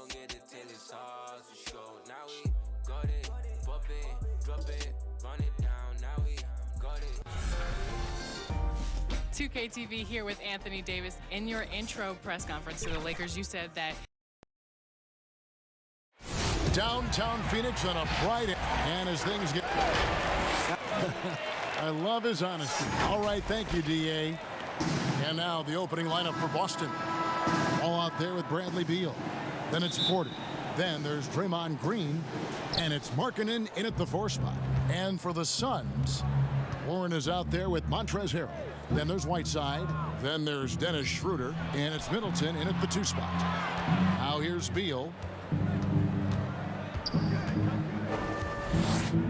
gon' get it till it's hard to show. Now we got it, pop it, drop it, run it down. Now we got it. 2K TV here with Anthony Davis. In your intro press conference to the Lakers, you said that downtown Phoenix on a Friday, and as things get I love his honesty. All right, thank you, DA. And now the opening lineup for Boston. All out there with Bradley Beal. Then it's Porter. Then there's Draymond Green, and it's Markkanen in at the 4 spot. And for the Suns, Warren is out there with Montrezl Harrell. Then there's Whiteside. Then there's Dennis Schroeder, and it's Middleton in at the 2 spot. Now here's Beal.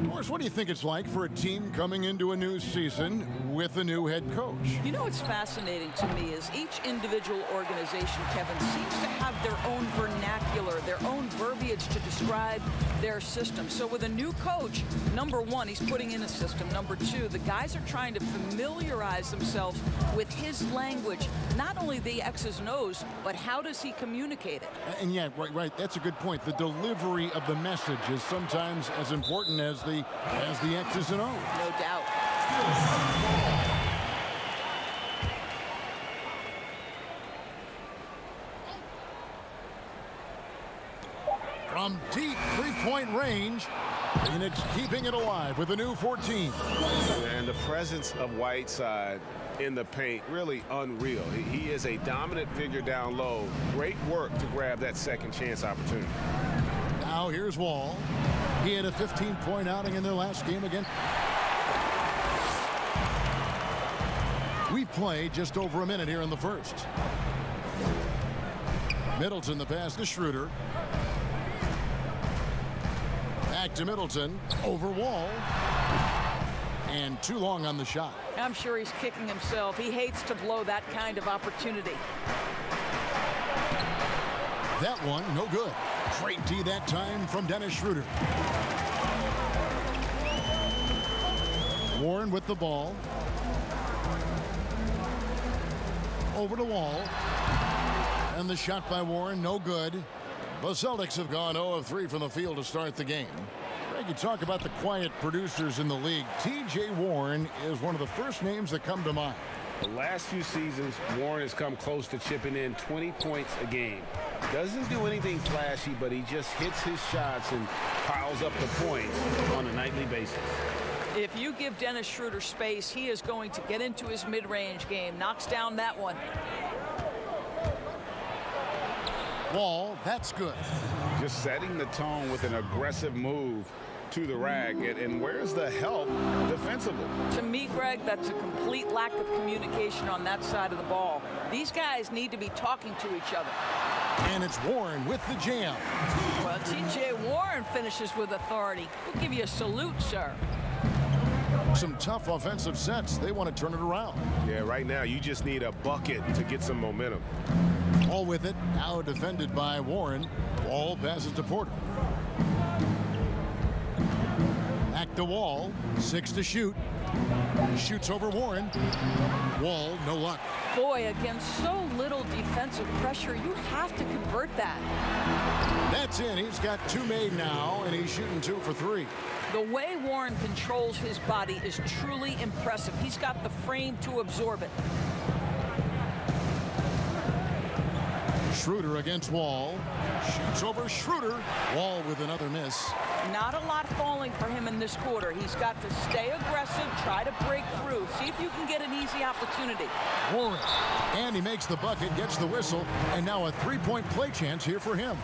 Morris, what do you think it's like for a team coming into a new season with a new head coach? You know what's fascinating to me is each individual organization, Kevin, seems to have their own vernacular, their own verbiage to describe their system. So with a new coach, number one, he's putting in a system. Number two, the guys are trying to familiarize themselves with his language, not only the X's and O's, but how does he communicate it? And yeah, right. That's a good point. The delivery of the message is sometimes as important as the X's and O's. No doubt. From deep three-point range, Phoenix keeping it alive with a new 14. And the presence of Whiteside in the paint, really unreal. He is a dominant figure down low. Great work to grab that second chance opportunity. Now here's Wall. He had a 15-point outing in their last game again. We've played just over a minute here in the first. Middleton, the pass to Schroeder. Back to Middleton. Over Wall. And too long on the shot. I'm sure he's kicking himself. He hates to blow that kind of opportunity. That one, no good. Great D that time from Dennis Schroeder. Warren with the ball. Over to Wall. And the shot by Warren, no good. The Celtics have gone 0 of 3 from the field to start the game. Greg, you talk about the quiet producers in the league. T.J. Warren is one of the first names that come to mind. The last few seasons, Warren has come close to chipping in 20 points a game. Doesn't do anything flashy, but he just hits his shots and piles up the points on a nightly basis. If you give Dennis Schroeder space, he is going to get into his mid-range game. Knocks down that one. Wall, that's good. Just setting the tone with an aggressive move to the rack. And where's the help defensively? To me, Greg, that's a complete lack of communication on that side of the ball. These guys need to be talking to each other. And it's Warren with the jam. Well, T.J. Warren finishes with authority. We'll give you a salute, sir. Some tough offensive sets. They want to turn it around. Yeah, right now you just need a bucket to get some momentum. All with it. Now defended by Warren. Wall passes to Porter. Back to Wall. 6 to shoot. Shoots over Warren. Wall, no luck. Boy, against so little defensive pressure, you have to convert that. That's in. He's got 2 made now, and he's shooting 2 for 3. The way Warren controls his body is truly impressive. He's got the frame to absorb it. Schroeder against Wall. Shoots over Schroeder. Wall with another miss. Not a lot falling for him in this quarter. He's got to stay aggressive, try to break through. See if you can get an easy opportunity. Warren. And he makes the bucket, gets the whistle, and now a 3-point play chance here for him.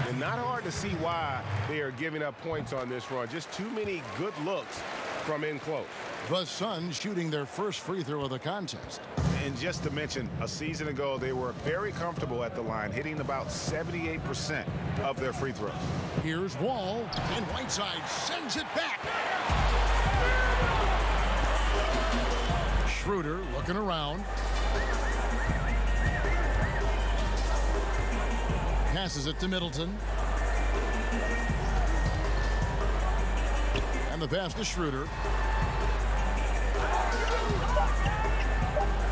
And not hard to see why they are giving up points on this run. Just too many good looks from in close. The Suns shooting their first free throw of the contest. And just to mention, a season ago, they were very comfortable at the line, hitting about 78% of their free throws. Here's Wall, and Whiteside sends it back. Schroeder looking around. Passes it to Middleton. And the pass to Schroeder.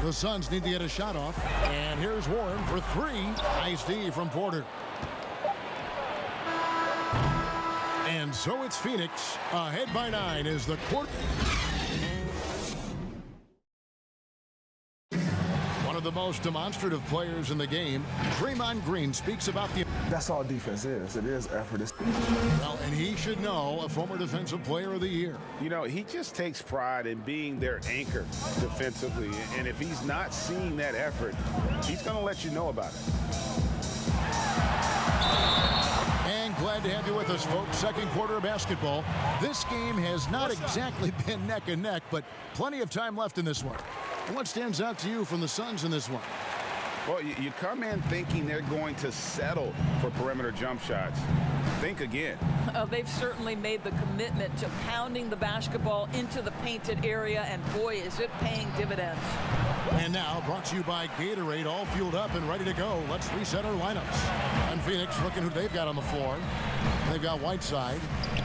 The Suns need to get a shot off. And here's Warren for 3. Nice D from Porter. And so it's Phoenix ahead by 9 as the court. One of the most demonstrative players in the game, Draymond Green, speaks about the... That's all defense is. It is effort. Well, and he should know, a former Defensive Player of the Year. You know, he just takes pride in being their anchor defensively. And if he's not seeing that effort, he's going to let you know about it. And glad to have you with us, folks. Second quarter of basketball. This game has not exactly been neck and neck, but plenty of time left in this one. What stands out to you from the Suns in this one? Well, you come in thinking they're going to settle for perimeter jump shots. Think again. They've certainly made the commitment to pounding the basketball into the painted area, and boy, is it paying dividends. And now, brought to you by Gatorade, all fueled up and ready to go. Let's reset our lineups. And Phoenix, looking who they've got on the floor. They've got Whiteside.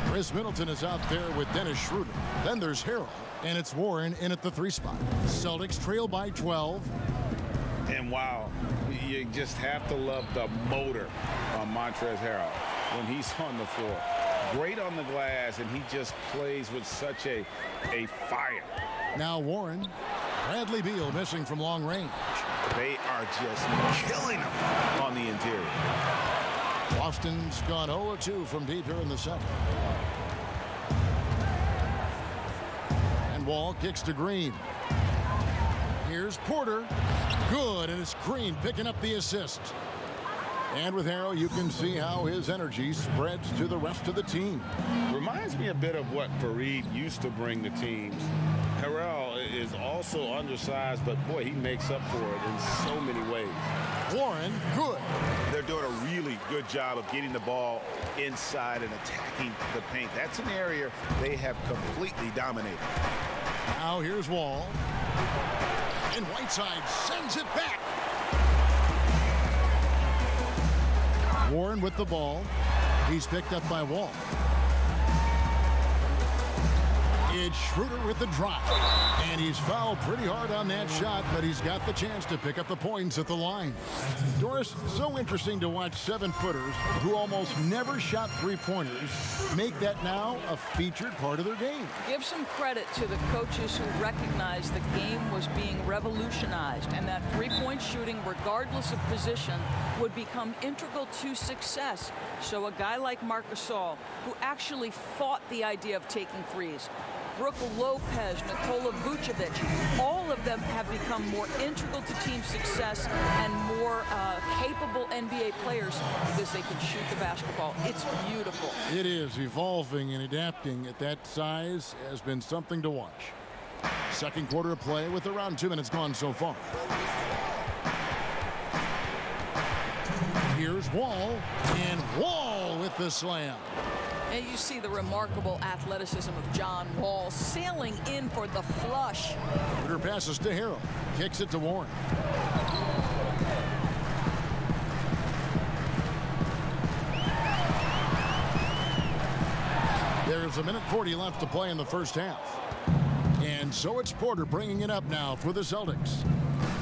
Chris Middleton is out there with Dennis Schroeder. Then there's Harrell, and it's Warren in at the 3 spot. Celtics trail by 12. And wow, you just have to love the motor on Montrezl Harrell when he's on the floor. Great on the glass, and he just plays with such a fire. Now Warren. Bradley Beal missing from long range. They are just killing him on the interior. Boston's gone 0-2 from deep here in the second. And Wall kicks to Green. Here's Porter. Good, and it's Green picking up the assist. And with Harrell, you can see how his energy spreads to the rest of the team. Reminds me a bit of what Fareed used to bring the teams. Harrell is also undersized, but boy, he makes up for it in so many ways. Warren, good. They're doing a really good job of getting the ball inside and attacking the paint. That's an area they have completely dominated. Now here's Wall. And Whiteside sends it back. Warren with the ball. He's picked up by Wall. It's Schroeder with the drive. And he's fouled pretty hard on that shot, but he's got the chance to pick up the points at the line. Doris, so interesting to watch 7-footers who almost never shot 3-pointers make that now a featured part of their game. Give some credit to the coaches who recognized the game was being revolutionized and that 3-point shooting, regardless of position, would become integral to success. So a guy like Marc Gasol, who actually fought the idea of taking threes, Brooke Lopez, Nikola Vucevic, all of them have become more integral to team success and more capable NBA players because they can shoot the basketball. It's beautiful. It is. Evolving and adapting at that size has been something to watch. Second quarter of play with around 2 minutes gone so far. Here's Wall, and Wall with the slam. And you see the remarkable athleticism of John Wall sailing in for the flush. Schroeder passes to Harrell. Kicks it to Warren. There's 1:40 left to play in the first half. And so it's Porter bringing it up now for the Celtics.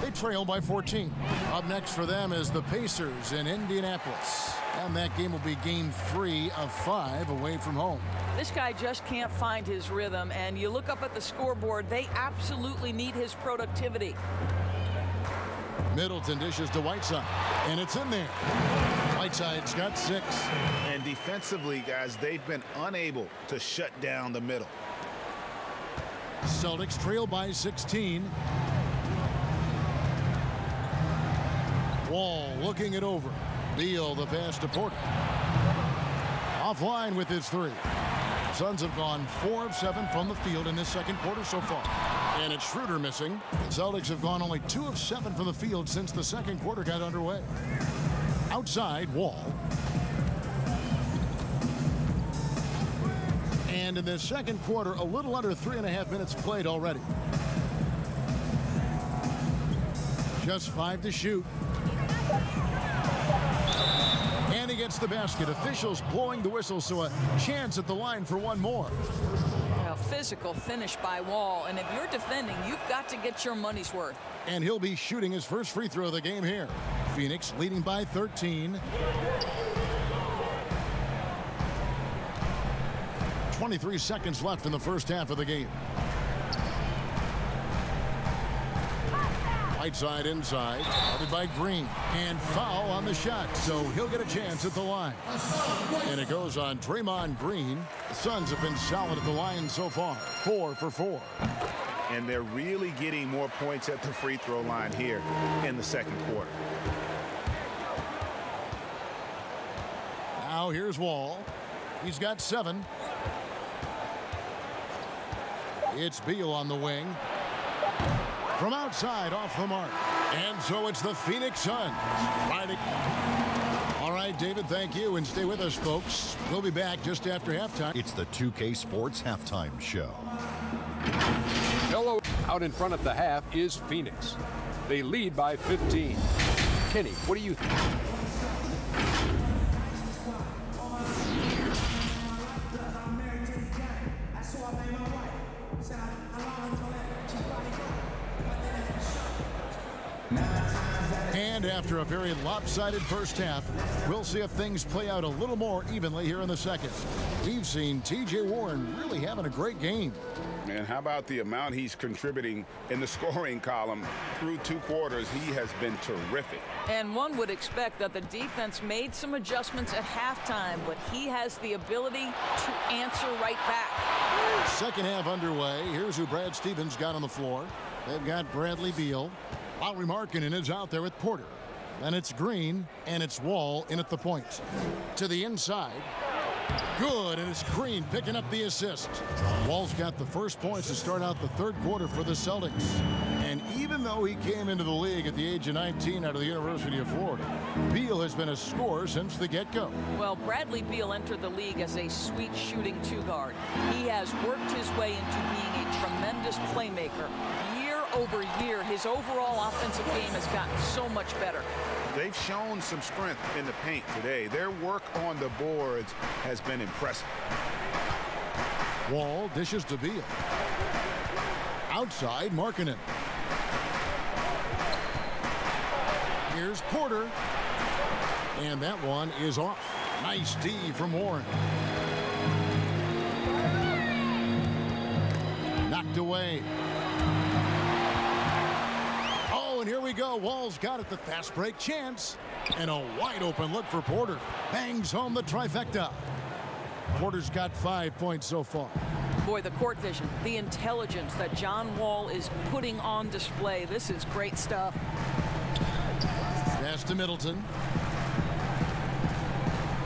They trail by 14. Up next for them is the Pacers in Indianapolis. And that game will be game 3 of 5 away from home. This guy just can't find his rhythm, and you look up at the scoreboard, they absolutely need his productivity. Middleton dishes to Whiteside, and it's in there. Whiteside's got 6. And defensively, guys, they've been unable to shut down the middle. Celtics trail by 16. Wall looking it over. Beal the pass to Porter. Offline with his 3. Suns have gone 4 of 7 from the field in this second quarter so far. And it's Schroeder missing. Celtics have gone only 2 of 7 from the field since the second quarter got underway. Outside, Wall. And in this second quarter, a little under 3.5 minutes played already. Just 5 to shoot. And he gets the basket. Officials blowing the whistle, so a chance at the line for one more. A physical finish by Wall, and if you're defending, you've got to get your money's worth. And he'll be shooting his first free throw of the game here. Phoenix leading by 13. 23 seconds left in the first half of the game. Right side inside, guarded by Green, and foul on the shot, so he'll get a chance at the line. And it goes on Draymond Green. The Suns have been solid at the line so far, 4 for 4. And they're really getting more points at the free throw line here in the second quarter. Now here's Wall. He's got 7. It's Beal on the wing. From outside, off the mark. And so it's the Phoenix Suns. All right, David, thank you. And stay with us, folks. We'll be back just after halftime. It's the 2K Sports Halftime Show. Hello. Out in front of the half is Phoenix. They lead by 15. Kenny, what do you think? And after a very lopsided first half, we'll see if things play out a little more evenly here in the second. We've seen T.J. Warren really having a great game. And how about the amount he's contributing in the scoring column through 2 quarters? He has been terrific. And one would expect that the defense made some adjustments at halftime, but he has the ability to answer right back. Second half underway. Here's who Brad Stevens got on the floor. They've got Bradley Beal. Lauri Markkanen is out there with Porter. Then it's Green, and it's Wall in at the point. To the inside. Good, and it's Green picking up the assist. Wall's got the first points to start out the third quarter for the Celtics. And even though he came into the league at the age of 19 out of the University of Florida, Beal has been a scorer since the get-go. Well, Bradley Beal entered the league as a sweet shooting 2-guard. He has worked his way into being a tremendous playmaker. Year over year, his overall offensive game has gotten so much better. They've shown some strength in the paint today. Their work on the boards has been impressive. Wall dishes to Beal. Outside, Markkanen. Here's Porter. And that one is off. Nice D from Warren. Knocked away. And here we go. Wall's got it. The fast break chance. And a wide open look for Porter. Bangs home the trifecta. Porter's got 5 points so far. Boy, the court vision, the intelligence that John Wall is putting on display. This is great stuff. Pass to Middleton.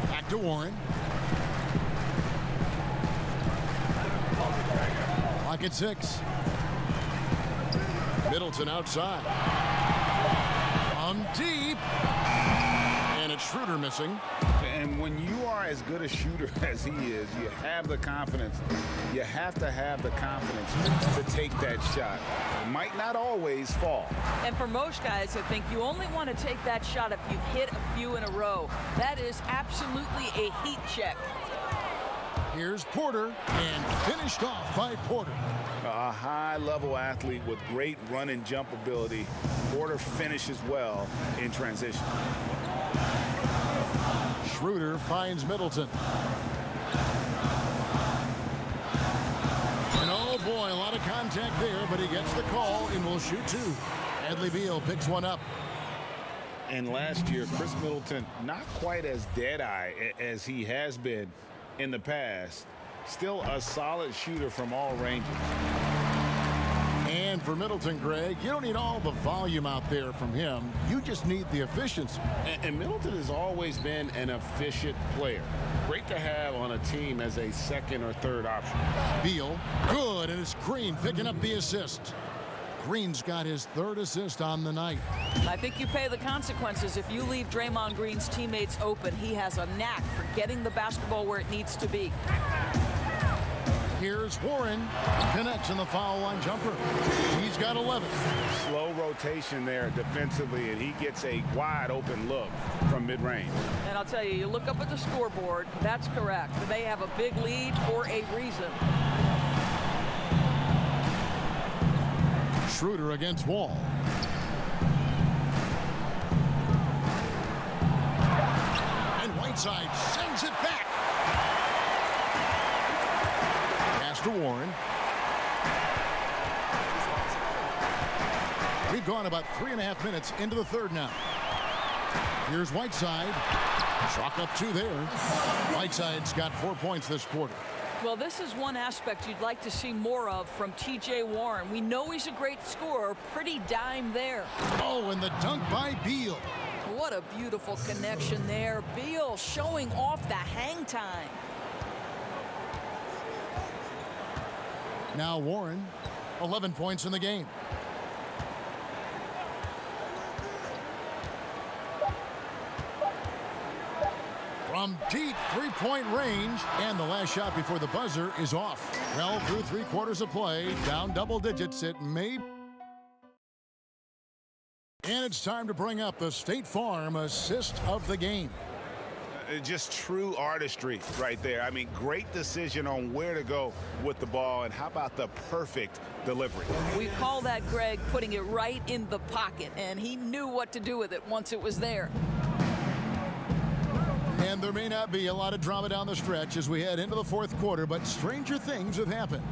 Back to Warren. Clock at 6. Middleton outside. From deep. And it's Schroeder missing. And when you are as good a shooter as he is, you have the confidence. You have to have the confidence to take that shot. It might not always fall. And for most guys, I think you only want to take that shot if you've hit a few in a row. That is absolutely a heat check. Here's Porter, and finished off by Porter. A high-level athlete with great run and jump ability. Porter finishes well in transition. Schroeder finds Middleton. And oh boy, a lot of contact there, but he gets the call and will shoot 2. Bradley Beal picks one up. And last year, Chris Middleton, not quite as dead-eye as he has been in the past. Still a solid shooter from all ranges. And for Middleton, Greg, you don't need all the volume out there from him. You just need the efficiency. And Middleton has always been an efficient player. Great to have on a team as a second or third option. Beal, good, and it's Green picking up the assist. Green's got his 3rd assist on the night. I think you pay the consequences if you leave Draymond Green's teammates open. He has a knack for getting the basketball where it needs to be. Here's Warren. Connects in the foul line jumper. He's got 11. Slow rotation there defensively, and he gets a wide open look from mid-range. And I'll tell you, you look up at the scoreboard, that's correct. They have a big lead for a reason. Schroeder against Wall. And Whiteside sends it back. to Warren. We've gone about 3.5 minutes into the third now. Here's Whiteside. Chalk up 2 there. Whiteside's got 4 points this quarter. Well, this is one aspect you'd like to see more of from T.J. Warren. We know he's a great scorer. Pretty dime there. Oh, and the dunk by Beal. What a beautiful connection there. Beal showing off the hang time. Now Warren, 11 points in the game. From deep three-point range, and the last shot before the buzzer is off. Well, through 3 quarters of play, down double digits, it may. And it's time to bring up the State Farm assist of the game. Just true artistry right there. I mean, great decision on where to go with the ball, and how about the perfect delivery? We call that, Greg, putting it right in the pocket, and he knew what to do with it once it was there. And there may not be a lot of drama down the stretch as we head into the fourth quarter, but stranger things have happened.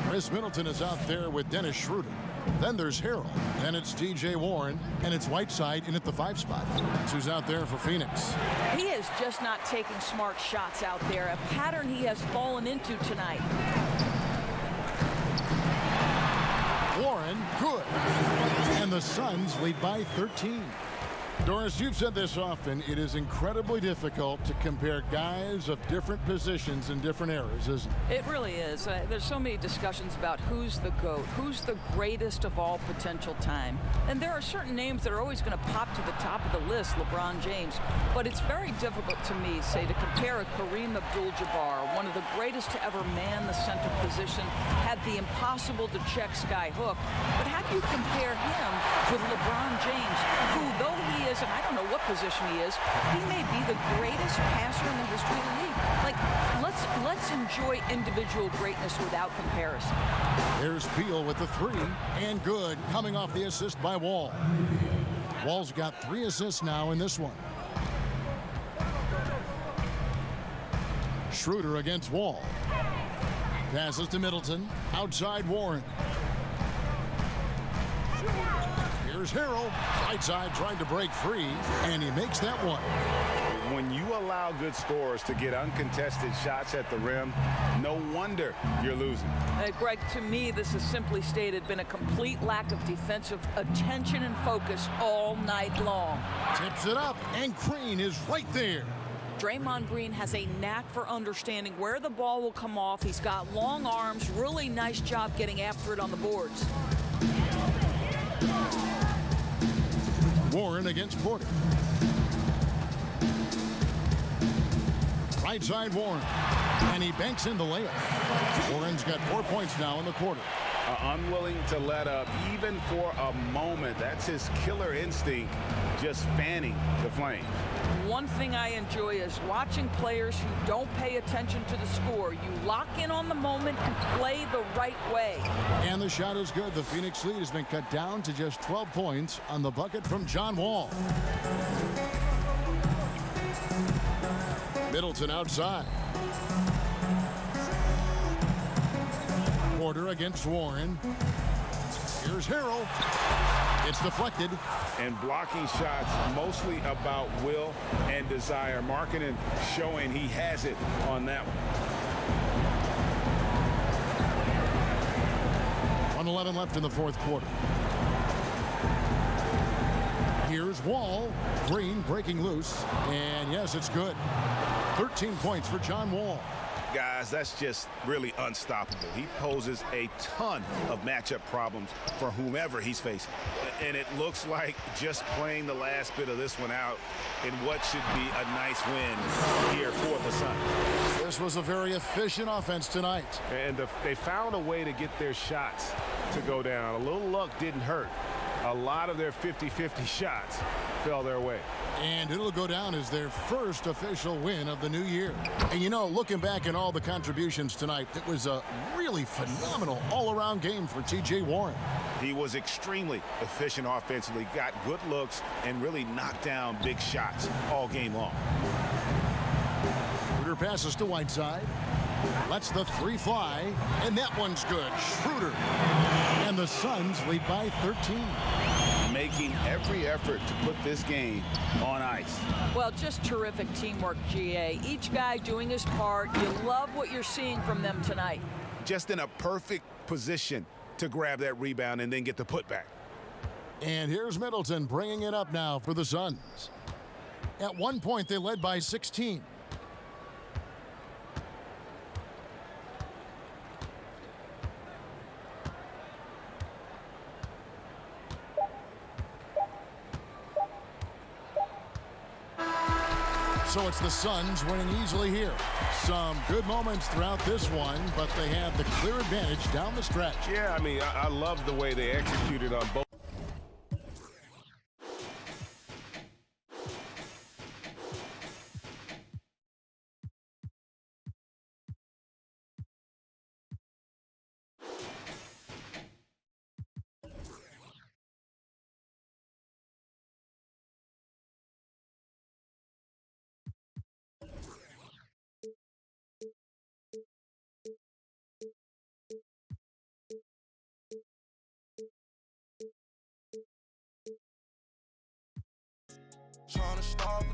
Chris Middleton is out there with Dennis Schroeder. Then there's Harrell. Then it's T.J. Warren, and it's Whiteside in at the 5 spot. That's who's out there for Phoenix. He is just not taking smart shots out there, a pattern he has fallen into tonight. Warren, good. And the Suns lead by 13. Doris, you've said this often, it is incredibly difficult to compare guys of different positions in different eras, isn't it? It really is. There's so many discussions about who's the GOAT, who's the greatest of all potential time. And there are certain names that are always going to pop to the top of the list, LeBron James. But it's very difficult to me, say, to compare a Kareem Abdul-Jabbar, one of the greatest to ever man the center position, had the impossible to check sky hook. But how do you compare him with LeBron James, who, though he is, and I don't know what position he is, he may be the greatest passer in the history of the league. Like, let's enjoy individual greatness without comparison. There's Beal with the 3, and good, coming off the assist by Wall. Wall's got 3 assists now in this one. Schroeder against Wall. Passes to Middleton. Outside Warren. Here's Harrell. Whiteside trying to break free, and he makes that one. When you allow good scorers to get uncontested shots at the rim, no wonder you're losing. Greg, to me, this has simply stated been a complete lack of defensive attention and focus all night long. Tips it up, and Green is right there. Draymond Green has a knack for understanding where the ball will come off. He's got long arms, really nice job getting after it on the boards. Warren against Porter. Right side Warren. And he banks in the layup. Warren's got 4 points now in the quarter. Unwilling to let up even for a moment. That's his killer instinct, just fanning the flames. One thing I enjoy is watching players who don't pay attention to the score. You lock in on the moment and play the right way. And the shot is good. The Phoenix lead has been cut down to just 12 points on the bucket from John Wall. Middleton outside. Porter against Warren. Here's Harrell. It's deflected. And blocking shots mostly about will and desire. Markkanen showing he has it on that one. 1:11 left in the fourth quarter. Here's Wall. Green breaking loose. And yes, it's good. 13 points for John Wall. Guys, that's just really unstoppable. He poses a ton of matchup problems for whomever he's facing. And it looks like just playing the last bit of this one out in what should be a nice win here for the Suns. This was a very efficient offense tonight. And they found a way to get their shots to go down. A little luck didn't hurt. A lot of their 50-50 shots fell their way. And it'll go down as their first official win of the new year. And you know, looking back at all the contributions tonight, it was a really phenomenal all-around game for T.J. Warren. He was extremely efficient offensively, got good looks, and really knocked down big shots all game long. Schroeder passes to Whiteside. Lets the three fly, and that one's good. Schroeder. And the Suns lead by 13. Making every effort to put this game on ice. Well, just terrific teamwork, GA. Each guy doing his part. You love what you're seeing from them tonight. Just in a perfect position to grab that rebound and then get the putback. And here's Middleton bringing it up now for the Suns. At one point, they led by 16. So it's the Suns winning easily here. Some good moments throughout this one, but they had the clear advantage down the stretch. Yeah, I mean, I love the way they executed on both. Tryna start